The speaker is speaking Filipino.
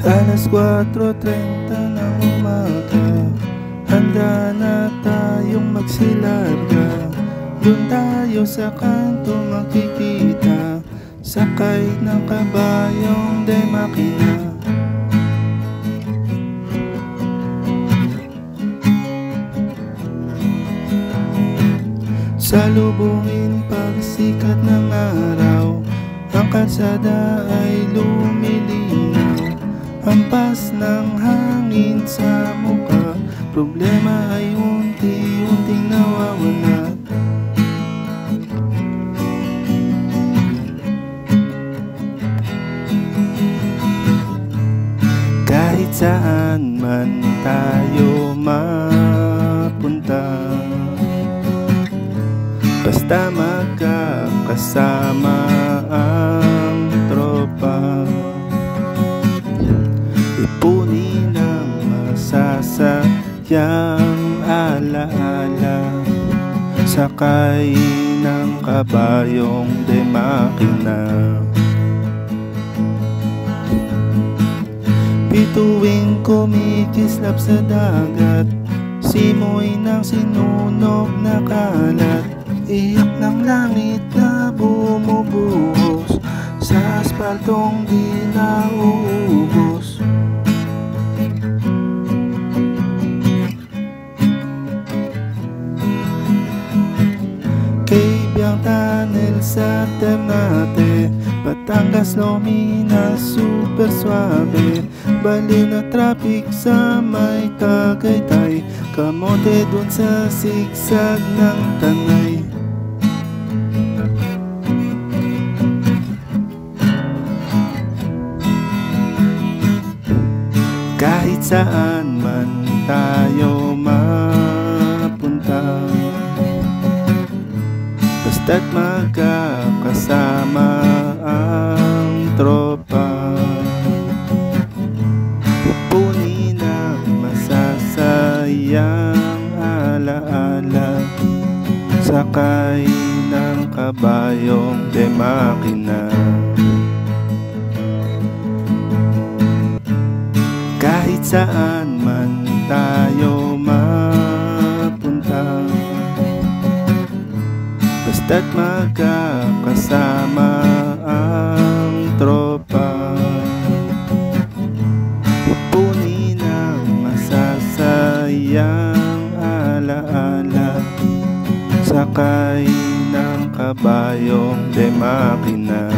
Alas 4:30 ng umaga, handa na tayong magsilarga. Doon tayo sa kanto magkikita, sakay ng kabayong de makina. Salubungin pagsikat ng araw, ang kalsada ay lumilinaw. Hampas ng hangin sa mukha, problema ay unti-unting nawawala. Kahit saan man tayo mapunta, basta magkakasama ang tropa. Ipunin ang masasayang alaala, sakay ng kabayong de makina. Bituing kumikislap sa dagat, simoy ng sinunog na kalat. Iyak ng langit na bumubuhos sa aspaltong di nauubos. Kaibiyang tunnel sa Ternate, Batangas, Lomina, super suabe. Bali na traffic sa may Tagaytay, kamote dun sa sigsag ng Tanay. Kahit saan man tayo mapunta, basta't magkakasama ang tropa. Pupunin ang masasayang alaala, sakay ng kabayong de makina. Kahit saan man tayo mapunta, basta't magkakasama ang tropa. Pupunin ang masasayang alaala, sakay ng kabayong de makina.